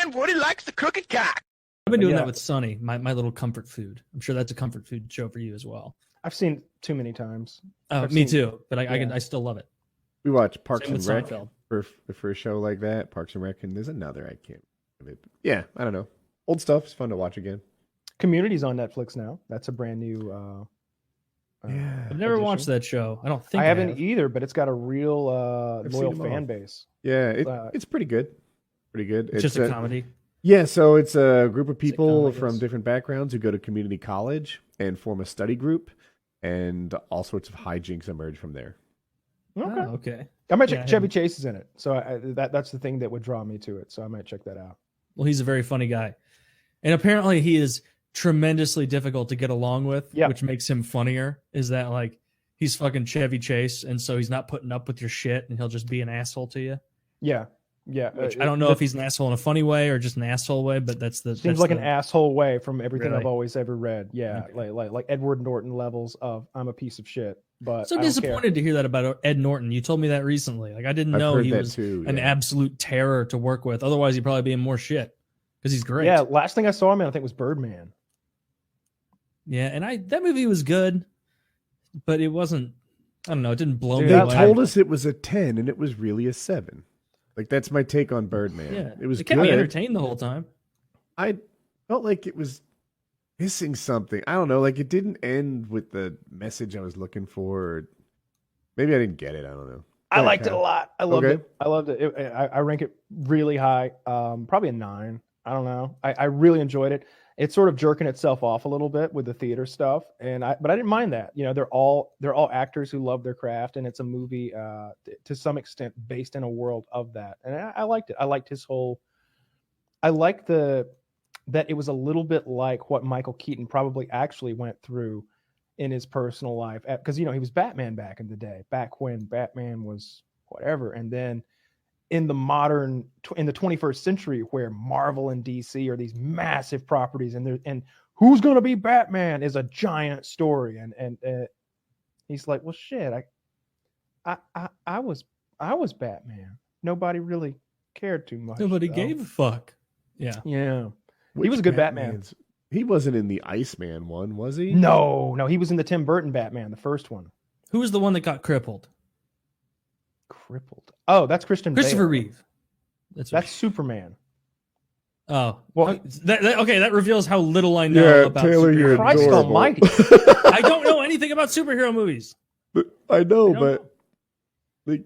And Woody likes the crooked cock. I've been doing that with Sonny, my little comfort food. I'm sure that's a comfort food show for you as well. I've seen too many times. Me too, but I still love it. We watch Parks Same and with Rec Seinfeld. for a show like that. Parks and Rec, and there's another I can't. Yeah, I don't know. Old stuff is fun to watch again. Community's on Netflix now. That's a brand new. I've never watched that show. I don't think I haven't either, but it's got a real loyal fan base. Yeah, it's pretty good. Pretty good. It's just a comedy. Yeah, so it's a group of people from different backgrounds who go to community college and form a study group, and all sorts of hijinks emerge from there. Okay. I might check. Chevy Chase is in it, so that's the thing that would draw me to it. So I might check that out. Well, he's a very funny guy, and apparently he is tremendously difficult to get along with, which makes him funnier. Is that like he's fucking Chevy Chase, and so he's not putting up with your shit, and he'll just be an asshole to you. Yeah. Which I don't know if he's an asshole in a funny way or just an asshole way, but seems like an asshole way from everything I've always ever read. Yeah, okay. like Edward Norton levels of I'm a piece of shit. But so disappointed to hear that about Ed Norton. You told me that recently. Like I didn't know he was an absolute terror to work with. Otherwise, he'd probably be in more shit because he's great. Yeah, last thing I saw him in, I think, was Birdman. Yeah, and that movie was good, but it wasn't. I don't know. It didn't blow me away. They told us it was a 10, and it was really a 7. Like that's my take on Birdman. Yeah, it was kept good. me entertained the whole time. I felt like it was missing something. I don't know. Like it didn't end with the message I was looking for. Or maybe I didn't get it. I don't know. I liked it a lot. I loved it. I loved it. I rank it really high. Probably a 9. I don't know. I really enjoyed it. It's sort of jerking itself off a little bit with the theater stuff, but I didn't mind that. You know, they're all actors who love their craft, and it's a movie to some extent based in a world of that. And I liked it. I liked his whole. I liked that it was a little bit like what Michael Keaton probably actually went through in his personal life, because he was Batman back in the day, back when Batman was whatever, and then in the 21st century, where Marvel and DC are these massive properties, and who's going to be Batman is a giant story, and he's like, well, shit, I was Batman. Nobody really cared too much. Nobody gave a fuck. Yeah. He was a good Batman. He wasn't in the Iceman one, was he? No, he was in the Tim Burton Batman, the first one. Who was the one that got crippled? Oh, that's Christopher Reeve. That's Superman. Oh, well, that reveals how little I know about Taylor, superheroes. you're Christ adorable. almighty. I don't know anything about superhero movies. I know. Like,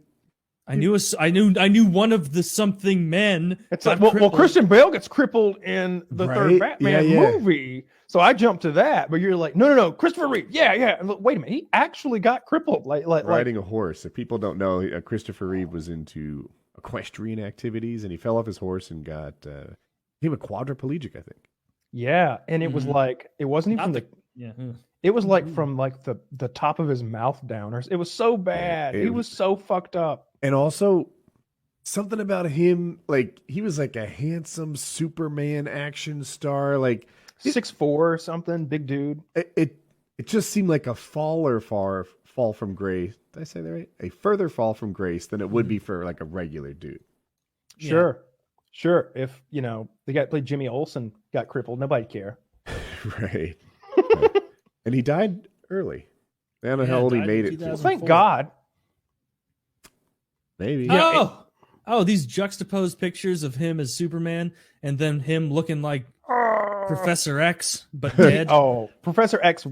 I knew one of the something men. It's like, well, Christian Bale gets crippled in the third Batman movie, so I jumped to that. But you're like, no, Christopher Reeve, yeah. And look, wait a minute, he actually got crippled, like riding a horse. If people don't know, Christopher Reeve was into equestrian activities, and he fell off his horse and became a quadriplegic, I think. Yeah, and it was like it wasn't even It was like from like the top of his mouth down, or it was so bad. He was so fucked up. And also, something about him, like he was like a handsome Superman action star, like 6'4" or something, big dude. It just seemed like a fall from grace. Did I say that right? A further fall from grace than it would be for like a regular dude. Sure. If the guy that played Jimmy Olsen got crippled, nobody'd care. Right. And he died early. I don't know how old he made it. Well, thank God. Maybe. Oh, these juxtaposed pictures of him as Superman and then him looking like Professor X, but dead. Oh, Professor X